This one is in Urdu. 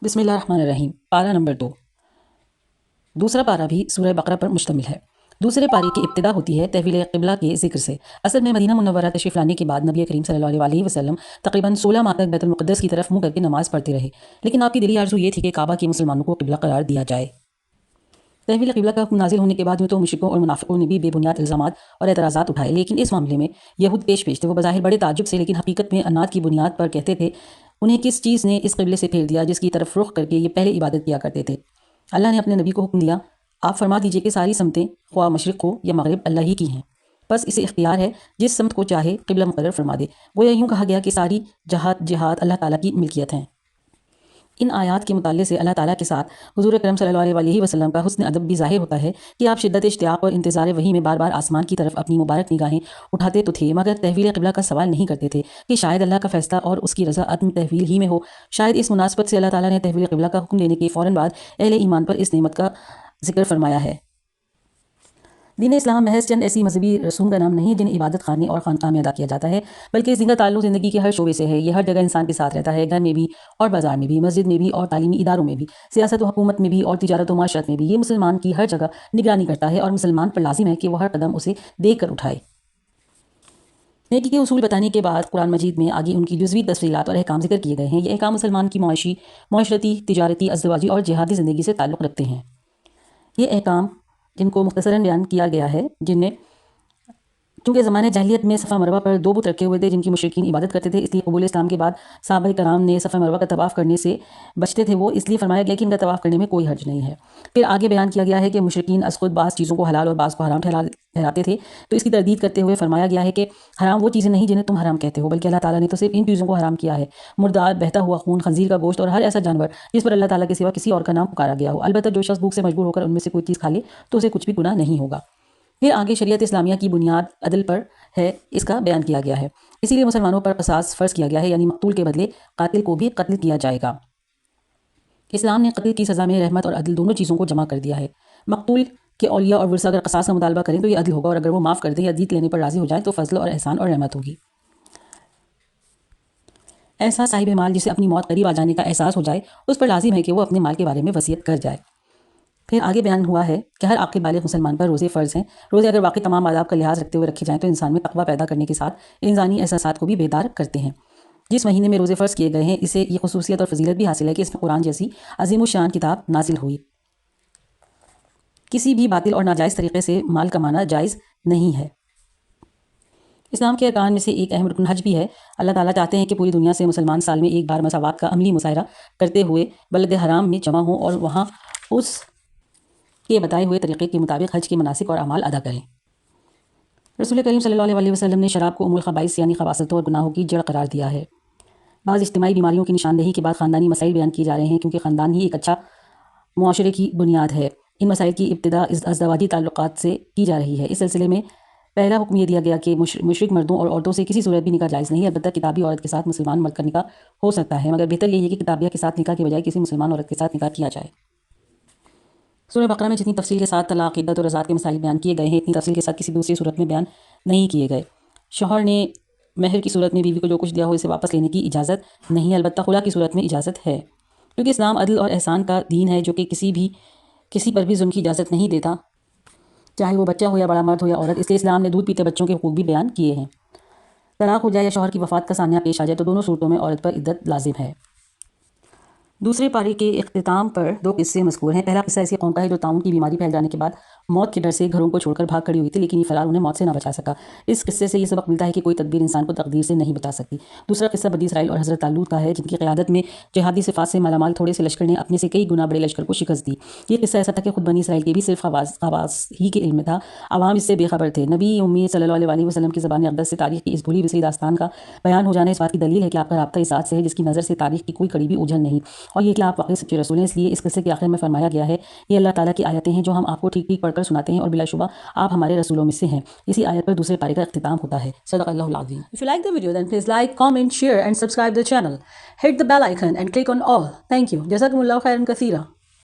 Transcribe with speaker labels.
Speaker 1: بسم اللہ الرحمن الرحیم۔ پارہ نمبر 2۔ دوسرا پارہ بھی سورہ بقرہ پر مشتمل ہے۔ دوسرے پارے کی ابتدا ہوتی ہے تحویل قبلہ کے ذکر سے۔ اصل میں مدینہ منورہ تشریف لانے کے بعد نبی کریم صلی اللہ علیہ وسلم تقریباً 16 ماہ تک بیت المقدس کی طرف منہ کر کے نماز پڑھتے رہے، لیکن آپ کی دلی آرزو یہ تھی کہ کعبہ کے مسلمانوں کو قبلہ قرار دیا جائے۔ تحویل قبلہ کا حکم نازل ہونے کے بعد تو مشرکوں اور منافقوں نے بھی بے بنیاد الزامات اور اعتراضات اٹھائے، لیکن اس معاملے میں یہود پیش تھے۔ وہ بظاہر بڑے تعجب سے، لیکن حقیقت میں انات کی بنیاد پر کہتے تھے انہیں کس چیز نے اس قبلے سے پھیر دیا جس کی طرف رخ کر کے یہ پہلے عبادت کیا کرتے تھے۔ اللہ نے اپنے نبی کو حکم دیا، آپ فرما دیجئے کہ ساری سمتیں خواہ مشرق ہو یا مغرب اللہ ہی کی ہیں، بس اسے اختیار ہے جس سمت کو چاہے قبلہ مقرر فرما دے۔ گویا یوں کہا گیا کہ ساری جہاد اللہ تعالیٰ کی ملکیت ہیں۔ ان آیات کے مطالعے سے اللہ تعالیٰ کے ساتھ حضور اکرم صلی اللہ علیہ وسلم کا حسن ادب بھی ظاہر ہوتا ہے کہ آپ شدت اشتیاق اور انتظار وحی میں بار بار آسمان کی طرف اپنی مبارک نگاہیں اٹھاتے تو تھے، مگر تحویل قبلہ کا سوال نہیں کرتے تھے کہ شاید اللہ کا فیصلہ اور اس کی رضا عدم تحویل ہی میں ہو۔ شاید اس مناسبت سے اللہ تعالیٰ نے تحویل قبلہ کا حکم دینے کے فوراً بعد اہل ایمان پر اس نعمت کا ذکر فرمایا ہے۔ دین اسلام محض چند ایسی مذہبی رسوم کا نام نہیں جن عبادت خانے اور خانقاہ میں ادا کیا جاتا ہے، بلکہ اس دین کا تعلق زندگی کے ہر شعبے سے ہے۔ یہ ہر جگہ انسان کے ساتھ رہتا ہے، گھر میں بھی اور بازار میں بھی، مسجد میں بھی اور تعلیمی اداروں میں بھی، سیاست و حکومت میں بھی اور تجارت و معاشرت میں بھی۔ یہ مسلمان کی ہر جگہ نگرانی کرتا ہے اور مسلمان پر لازم ہے کہ وہ ہر قدم اسے دیکھ کر اٹھائے۔ نیکی کے اصول بتانے کے بعد قرآن مجید میں آگے ان کی جزوی تفصیلات اور احکام ذکر کیے گئے ہیں۔ یہ احکام مسلمان کی معاشی، معاشرتی، تجارتی، ازدواجی اور جہادی زندگی سے تعلق رکھتے ہیں۔ یہ احکام جن کو مختصراً بیان کیا گیا ہے، جن میں چونکہ زمانے جاہلیت میں صفا مروہ پر 2 بت رکھے ہوئے تھے جن کی مشرکین عبادت کرتے تھے، اس لیے قبول اسلام کے بعد صحابہ کرام نے صفا مروہ کا طواف کرنے سے بچتے تھے، وہ اس لیے فرمایا گیا کہ ان کا طواف کرنے میں کوئی حرج نہیں ہے۔ پھر آگے بیان کیا گیا ہے کہ مشرکین از خود بعض چیزوں کو حلال اور بعض کو حرام ٹھہراتے تھے، تو اس کی تردید کرتے ہوئے فرمایا گیا ہے کہ حرام وہ چیزیں نہیں جنہیں تم حرام کہتے ہو، بلکہ اللہ تعالیٰ نے تو صرف ان چیزوں کو حرام کیا ہے: مردار، بہتا ہوا خون، خنزیر کا گوشت اور ہر ایسا جانور جس پر اللہ تعالیٰ کے سوا کسی اور کا نام پکارا گیا ہو۔ البتہ جو شخص بھوک سے مجبور ہو کر ان میں سے کوئی چیز کھا لے تو اسے کچھ بھی گناہ نہیں ہوگا۔ پھر آگے شریعت اسلامیہ کی بنیاد عدل پر ہے، اس کا بیان کیا گیا ہے۔ اسی لیے مسلمانوں پر قصاص فرض کیا گیا ہے، یعنی مقتول کے بدلے قاتل کو بھی قتل کیا جائے گا۔ اسلام نے قتل کی سزا میں رحمت اور عدل دونوں چیزوں کو جمع کر دیا ہے۔ مقتول کے اولیاء اور ورثہ اگر قصاص کا مطالبہ کریں تو یہ عدل ہوگا، اور اگر وہ معاف کر دیں یا دیت لینے پر راضی ہو جائیں تو فضل اور احسان اور رحمت ہوگی۔ ایسا صاحب مال جسے اپنی موت قریب آ جانے کا احساس ہو جائے، اس پر لازم ہے کہ وہ اپنے مال کے بارے میں وصیت کر جائے۔ پھر آگے بیان ہوا ہے کہ ہر عاقل بالغ مسلمان پر روزے فرض ہیں۔ روزے اگر واقعی تمام آداب کا لحاظ رکھتے ہوئے رکھے جائیں تو انسان میں تقویٰ پیدا کرنے کے ساتھ انسانی احساسات کو بھی بیدار کرتے ہیں۔ جس مہینے میں روزے فرض کیے گئے ہیں، اسے یہ خصوصیت اور فضیلت بھی حاصل ہے کہ اس میں قرآن جیسی عظیم الشان کتاب نازل ہوئی۔ کسی بھی باطل اور ناجائز طریقے سے مال کمانا جائز نہیں ہے۔ اسلام کے ارکان میں سے ایک اہم رکن حج بھی ہے۔ اللہ تعالیٰ چاہتے ہیں کہ پوری دنیا سے مسلمان سال میں ایک بار مساوات کا عملی مظاہرہ کرتے ہوئے بلد حرام میں جمع ہوں اور وہاں اس کے بتائے ہوئے طریقے کے مطابق حج کے مناسک اور اعمال ادا کریں۔ رسول کریم صلی اللہ علیہ وسلم نے شراب کو ام الخبائث یعنی خباثتوں اور گناہوں کی جڑ قرار دیا ہے۔ بعض اجتماعی بیماریوں کی نشاندہی کے بعد خاندانی مسائل بیان کیے جا رہے ہیں، کیونکہ خاندان ہی ایک اچھا معاشرے کی بنیاد ہے۔ ان مسائل کی ابتدا ازدواجی تعلقات سے کی جا رہی ہے۔ اس سلسلے میں پہلا حکم یہ دیا گیا کہ مشرک مردوں اور عورتوں سے کسی صورت بھی نکاح جائز نہیں، البتہ کتابی عورت کے ساتھ مسلمان مرد کا نکاح ہو سکتا ہے، مگر بہتر یہی ہے کہ کتابیہ کے ساتھ نکاح کے بجائے کسی مسلمان عورت کے ساتھ نکاح کیا جائے۔ سورہ بقرہ میں جتنی تفصیل کے ساتھ طلاق، عدت اور رضاعت کے مسائل بیان کیے گئے ہیں، اتنی تفصیل کے ساتھ کسی دوسری صورت میں بیان نہیں کیے گئے۔ شوہر نے مہر کی صورت میں بیوی کو جو کچھ دیا ہو اسے واپس لینے کی اجازت نہیں ہے، البتہ خلا کی صورت میں اجازت ہے، کیونکہ اسلام عدل اور احسان کا دین ہے جو کہ کسی پر بھی ظلم کی اجازت نہیں دیتا، چاہے وہ بچہ ہو یا بڑا مرد ہو یا عورت۔ اس لیے اسلام نے دودھ پیتے بچوں کے حقوق بھی بیان کیے ہیں۔ طلاق ہو جائے یا شوہر کی وفات کا سانحہ پیش آ جائے تو دونوں صورتوں میں عورت پر عدت لازم ہے۔ دوسرے پارے کے اختتام پر 2 قصے مذکور ہیں۔ پہلا قصہ ایسی قوم کا ہے جو طاعون کی بیماری پھیل جانے کے بعد موت کے ڈر سے گھروں کو چھوڑ کر بھاگ کھڑی ہوئی تھی، لیکن یہ فرار انہیں موت سے نہ بچا سکا۔ اس قصے سے یہ سبق ملتا ہے کہ کوئی تدبیر انسان کو تقدیر سے نہیں بچا سکتی۔ دوسرا قصہ بنی اسرائیل اور حضرت طالوت کا ہے، جن کی قیادت میں جہادی صفات سے مالا مال تھوڑے سے لشکر نے اپنے سے کئی گنا بڑے لشکر کو شکست دی۔ یہ قصہ ایسا تھا کہ خود بنی اسرائیل کے بھی صرف خواص ہی کے علم میں تھا، عوام اس سے بے خبر تھے۔ نبی امی صلی اللہ علیہ وسلم کی زبان اقدس سے تاریخ کی اس بھولی بسری داستان کا بیان ہو جانا اس بات کی دلیل ہے کہ آپ کا رابطہ اس ذات سے ہے جس کی نظر سے تاریخ کی کوئی کڑی بھی اوجھل نہیں، اور یہ کہ آپ واقعی سچے رسول ہیں۔ اس لیے اس قصے کے آخر میں فرمایا گیا ہے، یہ اللہ تعالیٰ کی آیتیں ہیں جو ہم آپ کو ٹھیک ٹھیک پڑھ کر سناتے ہیں، اور بلا شبہ آپ ہمارے رسولوں میں سے ہیں۔ اسی آیت پر دوسرے پارے کا اختتام ہوتا ہے۔ صدق اللہ العظیم۔ If you like the video then please like, comment, share and subscribe the channel. Hit the bell icon and click on all. Thank you. جزاکم اللہ خیرا کثیرا۔